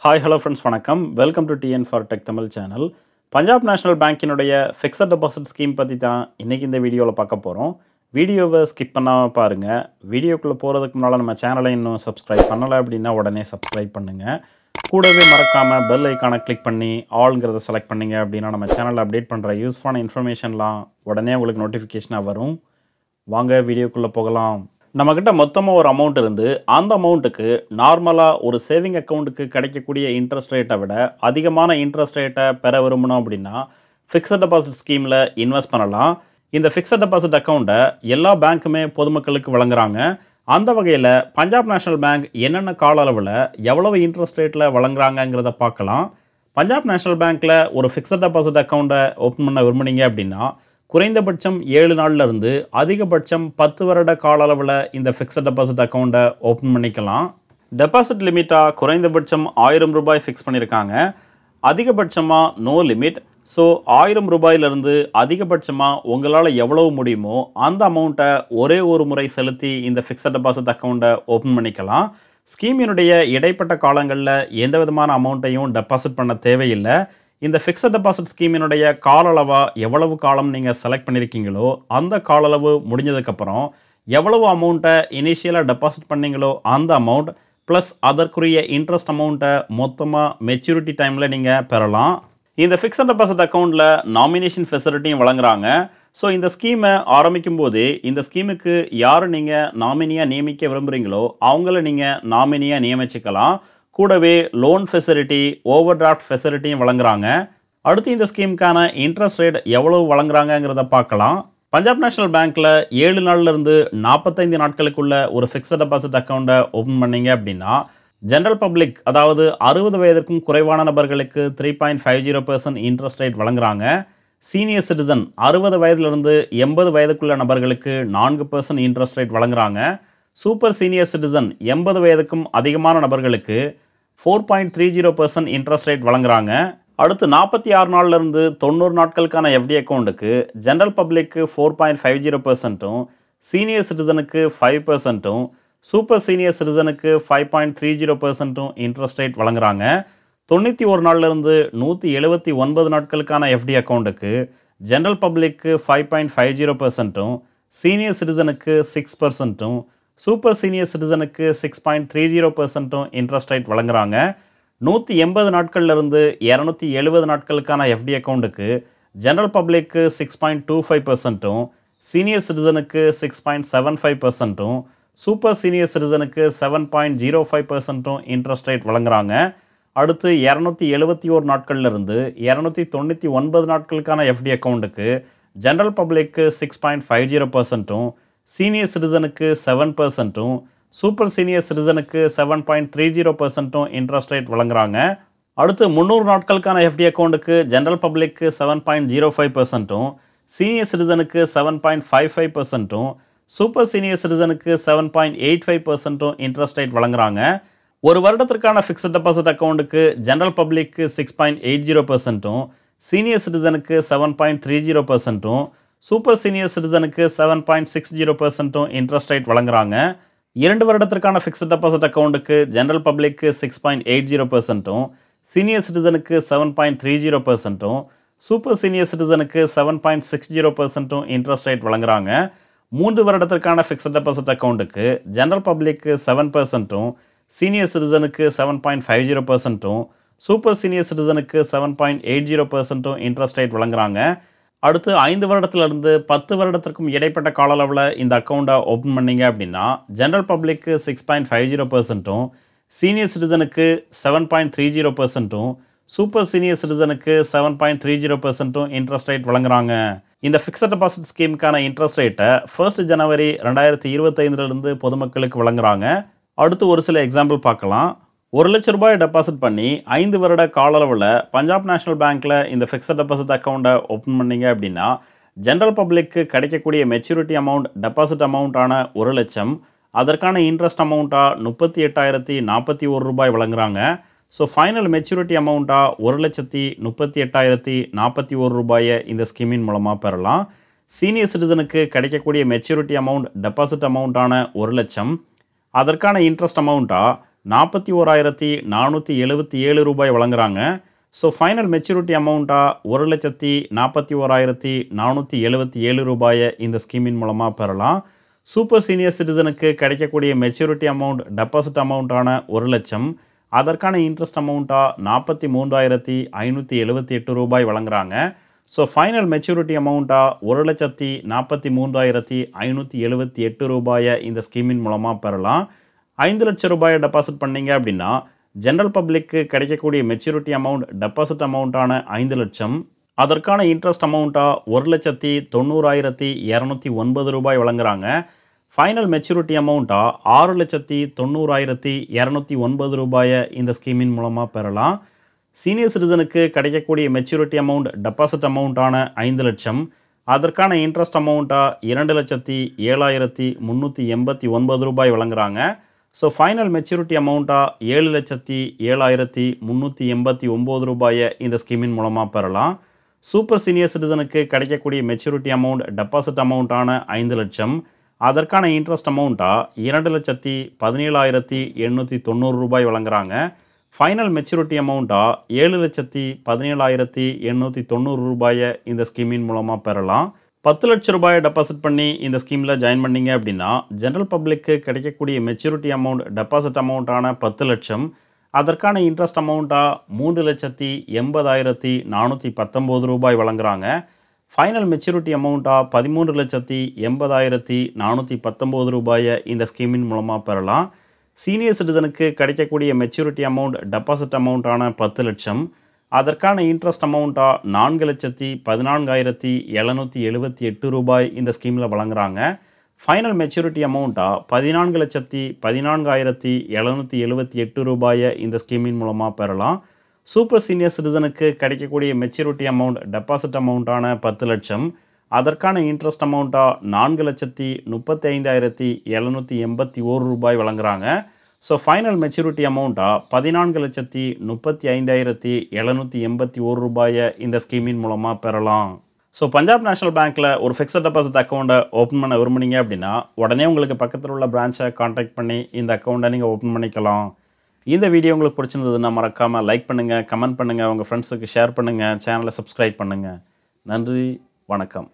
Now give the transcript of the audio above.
Hi, hello friends, வணக்கம். Welcome to TN for Tech Tamil channel. Punjab National பேங்கினுடைய fixed deposit scheme பற்றி தான் இன்றைக்கி இந்த வீடியோவில் பார்க்க போகிறோம். வீடியோவை ஸ்கிப் பண்ணாமல் பாருங்கள். வீடியோக்குள்ளே போகிறதுக்கு முன்னால் நம்ம சேனலை இன்னும் சப்ஸ்கிரைப் பண்ணலை அப்படின்னா உடனே சப்ஸ்கிரைப் பண்ணுங்கள். கூடவே மறக்காமல் பெல் ஐக்கானை கிளிக் பண்ணி ஆல்ங்கிறத செலக்ட் பண்ணிங்க அப்படின்னா நம்ம சேனலில் அப்டேட் பண்ணுற யூஸ்ஃபுல்லான இன்ஃபர்மேஷன்லாம் உடனே உங்களுக்கு நோட்டிஃபிகேஷனாக வரும். வாங்க வீடியோக்குள்ளே போகலாம். நம்மக்கிட்ட மொத்தமாக ஒரு அமௌண்ட் இருந்து அந்த அமௌண்ட்டுக்கு நார்மலாக ஒரு சேவிங் அக்கௌண்ட்டுக்கு கிடைக்கக்கூடிய இன்ட்ரெஸ்ட் ரேட்டை விட அதிகமான இன்ட்ரெஸ்ட் ரேட்டை பெற விரும்பணும் அப்படின்னா ஃபிக்ஸட் டெபாசிட் ஸ்கீமில் இன்வெஸ்ட் பண்ணலாம். இந்த ஃபிக்ஸட் டெபாசிட் அக்கௌண்ட்டை எல்லா பேங்க்குமே பொதுமக்களுக்கு வழங்குறாங்க. அந்த வகையில் பஞ்சாப் நேஷனல் பேங்க் என்னென்ன கால அளவில் எவ்வளவு இன்ட்ரெஸ்ட் ரேட்டில் வழங்குறாங்கங்கிறத பார்க்கலாம். பஞ்சாப் நேஷனல் பேங்க்கில் ஒரு ஃபிக்ஸட் டெபாசிட் அக்கௌண்ட்டை ஓப்பன் பண்ண விரும்புனீங்க அப்படின்னா குறைந்தபட்சம் 7 நாள்ல இருந்து அதிகபட்சம் 10 வருட கால அளவில் இந்த ஃபிக்ஸட் டெபாசிட் அக்கௌண்ட்டை ஓப்பன் பண்ணிக்கலாம். டெபாசிட் லிமிட்டாக குறைந்தபட்சம் 1000 ரூபாய் ஃபிக்ஸ் பண்ணியிருக்காங்க. அதிகபட்சமாக நோ லிமிட். ஸோ 1000 ரூபாயிலிருந்து அதிகபட்சமாக உங்களால் எவ்வளவு முடியுமோ அந்த அமௌண்ட்டை ஒரே ஒரு முறை செலுத்தி இந்த ஃபிக்ஸட் டெபாசிட் அக்கௌண்ட்டை ஓப்பன் பண்ணிக்கலாம். ஸ்கீமினுடைய இடைப்பட்ட காலங்களில் எந்த விதமான அமௌண்ட்டையும் டெபாசிட் பண்ண தேவையில்லை. இந்த ஃபிக்ஸட் டெபாசிட் ஸ்கீமினுடைய கால அளவாக எவ்வளவு காலம் நீங்கள் செலக்ட் பண்ணியிருக்கீங்களோ அந்த கால அளவு முடிஞ்சதுக்கப்புறம் எவ்வளவு அமௌண்ட்டை இனிஷியலாக டெபாசிட் பண்ணீங்களோ அந்த அமௌண்ட் ப்ளஸ் அதற்குரிய இன்ட்ரெஸ்ட் அமௌண்ட்டை மொத்தமாக மெச்சூரிட்டி டைமில் நீங்கள் பெறலாம். இந்த ஃபிக்ஸட் டெபாசிட் அக்கௌண்ட்டில் நாமினேஷன் ஃபெசிலிட்டியும் வழங்குறாங்க. ஸோ இந்த ஸ்கீமை ஆரம்பிக்கும் போதே இந்த ஸ்கீமுக்கு யார் நீங்கள் நாமினியாக நியமிக்க விரும்புகிறீங்களோ அவங்கள நீங்கள் நாமினியாக நியமிச்சிக்கலாம். கூடவே லோன் ஃபெசிலிட்டி, ஓவர் டிராஃப்ட் ஃபெசிலிட்டியும் வழங்குறாங்க. அடுத்து இந்த ஸ்கீமுக்கான இன்ட்ரெஸ்ட் ரேட் எவ்வளவு வழங்குறாங்கங்கிறத பார்க்கலாம். பஞ்சாப் நேஷனல் பேங்க்கில் 7 நாள்லேருந்து 45 நாட்களுக்குள்ள ஒரு ஃபிக்ஸட் டெபாசிட் அக்கௌண்ட்டை ஓப்பன் பண்ணீங்க அப்படின்னா ஜென்ரல் பப்ளிக், அதாவது 60 வயதிற்கும் குறைவான நபர்களுக்கு 3.50% இன்ட்ரெஸ்ட் ரேட் வழங்குறாங்க. சீனியர் சிட்டிசன் 60 வயதிலிருந்து 80 வயதுக்குள்ள நபர்களுக்கு 4% இன்ட்ரெஸ்ட் ரேட் வழங்குறாங்க. சூப்பர் சீனியர் சிட்டிசன் 80 வயதுக்கும் அதிகமான நபர்களுக்கு 4.30% இன்ட்ரெஸ்ட் ரேட் வழங்குறாங்க. அடுத்து 46 நாள்லேருந்து 90 நாட்களுக்கான எஃப்டி அக்கௌண்ட்டுக்கு ஜென்ரல் பப்ளிக்கு 4.50%, சீனியர் சிட்டிசனுக்கு 5%, சூப்பர் சீனியர் சிட்டிசனுக்கு 5.30% இன்ட்ரெஸ்ட் ரேட் வழங்குறாங்க. 91 நாள்லேருந்து 179 நாட்களுக்கான எஃப்டி அக்கௌண்ட்டுக்கு ஜென்ரல் பப்ளிக்கு 5.50%, சீனியர் சிட்டிசனுக்கு 6%, சூப்பர் சீனியர் சிட்டிசனுக்கு 6.30% இன்ட்ரெஸ்ட் ரேட் வழங்குறாங்க. 180 நாட்கள்லேருந்து 270 நாட்களுக்கான எஃப்டி அக்கௌண்ட்டுக்கு ஜென்ரல் பப்ளிக்கு 6.25%, சீனியர் சிட்டிசனுக்கு 6.75%, சூப்பர் சீனியர் சிட்டிசனுக்கு 7.05% இன்ட்ரெஸ்ட் ரேட் வழங்குறாங்க. அடுத்து 271 நாட்கள்லேருந்து 299 நாட்களுக்கான எஃப்டி அக்கௌண்ட்டுக்கு ஜென்ரல் பப்ளிக்கு 6.50%, சீனியர் சிட்டிசனுக்கு 7%, சூப்பர் சீனியர் சிட்டிசனுக்கு 7.30% இன்ட்ரெஸ்ட் ரேட் வழங்குறாங்க. அடுத்து 300 நாட்களுக்கான எஃப்டி அக்கௌண்ட்டுக்கு ஜென்ரல் பப்ளிக்கு 7.05%, சீனியர் சிட்டிசனுக்கு 7.55%, சூப்பர் சீனியர் சிட்டிசனுக்கு 7.85% இன்ட்ரெஸ்ட் ரேட் வழங்குறாங்க. ஒரு வருடத்திற்கான ஃபிக்ஸட் டெபாசிட் அக்கௌண்ட்டுக்கு ஜென்ரல் பப்ளிக்கு 6.80%, சீனியர் சிட்டிசனுக்கு 7.30%, சூப்பர் சீனியர் சிட்டிசனுக்கு 7.60% இன்ட்ரெஸ்ட் ரேட் வழங்குறாங்க. 2 வருடத்திற்கான ஃபிக்ஸட் டெபாசிட் அக்கௌண்ட்டுக்கு ஜென்ரல் பப்ளிக்கு 6.80%, சீனியர் சிட்டிசனுக்கு 7.30%, சூப்பர் சீனியர் சிட்டிசனுக்கு 7.60% இன்ட்ரெஸ்ட் ரேட் வழங்குறாங்க. 3 வருடத்திற்கான ஃபிக்ஸட் டெபாசிட் அக்கௌண்ட்டுக்கு ஜென்ரல் பப்ளிக்கு 7%, சீனியர் சிட்டிசனுக்கு 7.50%, சூப்பர் சீனியர் சிட்டிசனுக்கு 7.80% இன்ட்ரெஸ்ட் ரேட் வழங்குறாங்க. அடுத்து 5 வருடத்திலிருந்து 10 வருடத்திற்கும் இடைப்பட்ட கால அளவில் இந்த அக்கௌண்ட்டை ஓப்பன் பண்ணீங்க அப்படின்னா ஜென்ரல் பப்ளிக்கு 6.50%, சீனியர் சிட்டிசனுக்கு 7.30%, சூப்பர் சீனியர் சிட்டிசனுக்கு 7.30% இன்ட்ரெஸ்ட் ரேட் வழங்குறாங்க. இந்த ஃபிக்ஸட் டெபாசிட் ஸ்கீமுக்கான இன்ட்ரெஸ்ட் ரேட்டை 1 ஜனவரி 2025 பொதுமக்களுக்கு வழங்குறாங்க. அடுத்து ஒரு சில எக்ஸாம்பிள் பார்க்கலாம். 1 லட்ச ரூபாய் டெபாசிட் பண்ணி 5 வருட கால அளவில் பஞ்சாப் நேஷனல் பேங்க்கில் இந்த ஃபிக்ஸட் டெபாசிட் அக்கௌண்ட்டை ஓப்பன் பண்ணீங்க அப்படின்னா ஜென்ரல் பப்ளிக்கு கிடைக்கக்கூடிய மெச்சூரிட்டி அமௌண்ட் டெபாசிட் அமௌண்ட்டான 1 லட்சம், அதற்கான இன்ட்ரெஸ்ட் அமௌண்ட்டாக 38,041 ரூபாய் வழங்குறாங்க. ஸோ ஃபைனல் மெச்சூரிட்டி அமௌண்ட்டாக 1,38,041 ரூபாயை இந்த ஸ்கீமின் மூலமாக பெறலாம். சீனியர் சிட்டிசனுக்கு கிடைக்கக்கூடிய மெச்சூரிட்டி அமௌண்ட் டெபாசிட் அமௌண்ட்டான 1 லட்சம், அதற்கான இன்ட்ரெஸ்ட் அமௌண்ட்டாக 41,477 ரூபாய் வழங்குறாங்க. ஸோ ஃபைனல் மெச்சூரிட்டி அமௌண்ட்டாக 1,41,477 ரூபாயை இந்த ஸ்கீமின் மூலமாக பெறலாம். சூப்பர் சீனியர் சிட்டிசனுக்கு கிடைக்கக்கூடிய மெச்சூரிட்டி அமௌண்ட் டெபாசிட் அமௌண்ட்டான 1,00,000, அதற்கான இன்ட்ரெஸ்ட் அமௌண்ட்டாக 43,578 ரூபாய் வழங்குறாங்க. ஸோ ஃபைனல் மெச்சூரிட்டி அமௌண்ட்டாக 1,43,578 ரூபாயை இந்த ஸ்கீமின் மூலமாக பெறலாம். 5 லட்சம் ரூபாயை டெபாசிட் பண்ணீங்க அப்படின்னா ஜென்ரல் பப்ளிக்கு கிடைக்கக்கூடிய மெச்சூரிட்டி அமௌண்ட் டெபாசிட் அமௌண்ட்டான 5 லட்சம், அதற்கான இன்ட்ரெஸ்ட் அமௌண்ட்டாக 1,90,209 ரூபாய் வழங்குறாங்க. ஃபைனல் மெச்சூரிட்டி அமௌண்ட்டாக 6,90,209 ரூபாயை இந்த ஸ்கீமின் மூலமாக பெறலாம். சீனியர் சிட்டிசனுக்கு கிடைக்கக்கூடிய மெச்சூரிட்டி அமௌண்ட் டெபாசிட் அமௌண்ட்டான 5 லட்சம், அதற்கான இன்ட்ரெஸ்ட் அமௌண்ட்டாக 2,07,389 ரூபாய் வழங்குறாங்க. ஸோ ஃபைனல் மெச்சூரிட்டி அமௌண்ட்டாக 7,07,389 ரூபாயை இந்த ஸ்கீமின் மூலமாக பெறலாம். சூப்பர் சீனியர் சிட்டிசனுக்கு கிடைக்கக்கூடிய மெச்சூரிட்டி அமௌண்ட் டெபாசிட் அமௌண்ட்டான 5 லட்சம், அதற்கான இன்ட்ரெஸ்ட் அமௌண்ட்டாக 2,17,890 ரூபாய் வழங்குறாங்க. ஃபைனல் மெச்சூரிட்டி அமௌண்ட்டாக 7,17,890 ரூபாயை இந்த ஸ்கீமின் மூலமாக பெறலாம். 10 லட்சம் ரூபாயை டெபாசிட் பண்ணி இந்த ஸ்கீமில் ஜாயின் பண்ணிங்க அப்படின்னா ஜென்ரல் பப்ளிக்கு கிடைக்கக்கூடிய மெச்சூரிட்டி அமௌண்ட் டெபாசிட் அமௌண்ட்டான 10 லட்சம், அதற்கான இன்ட்ரெஸ்ட் அமௌண்ட்டாக 3,80,419 ரூபாய் வழங்குறாங்க. ஃபைனல் மெச்சூரிட்டி அமௌண்ட்டாக 13,80,419 ரூபாயை இந்த ஸ்கீமின் மூலமாக பெறலாம். சீனியர் சிட்டிசனுக்கு கிடைக்கக்கூடிய மெச்சூரிட்டி அமௌண்ட் டெபாசிட் அமௌண்ட்டான 10 லட்சம், அதற்கான இன்ட்ரெஸ்ட் அமௌண்ட்டாக 4,14,778 ரூபாய் இந்த ஸ்கீமில் வழங்குறாங்க. ஃபைனல் மெச்சூரிட்டி அமௌண்ட்டாக 14,14,778 ரூபாயை இந்த ஸ்கீமின் மூலமாக பெறலாம். சூப்பர் சீனியர் சிட்டிசனுக்கு கிடைக்கக்கூடிய மெச்சூரிட்டி அமௌண்ட் டெபாசிட் அமௌண்ட்டான 10 லட்சம், அதற்கான இன்ட்ரெஸ்ட் அமௌண்ட்டாக 4,35,781 ரூபாய் வழங்குறாங்க. ஸோ ஃபைனல் மெச்சூரிட்டி அமௌண்ட்டாக 14,35,781 ரூபாயை இந்த ஸ்கீமின் மூலமாக பெறலாம். ஸோ பஞ்சாப் நேஷனல் பேங்க்கில் ஒரு ஃபிக்ஸட் டெபாசிட் அக்கௌண்ட்டை ஓப்பன் பண்ண விரும்புனீங்க அப்படின்னா உடனே உங்களுக்கு பக்கத்தில் உள்ள பிரான்ச்சை கான்டாக்ட் பண்ணி இந்த அக்கௌண்ட்டை நீங்கள் ஓப்பன் பண்ணிக்கலாம். இந்த வீடியோ உங்களுக்கு பிடிச்சிருந்ததுன்னா மறக்காமல் லைக் பண்ணுங்கள், கமெண்ட் பண்ணுங்கள், உங்கள் ஃப்ரெண்ட்ஸுக்கு ஷேர் பண்ணுங்கள், சேனலை சப்ஸ்கிரைப் பண்ணுங்கள். நன்றி, வணக்கம்.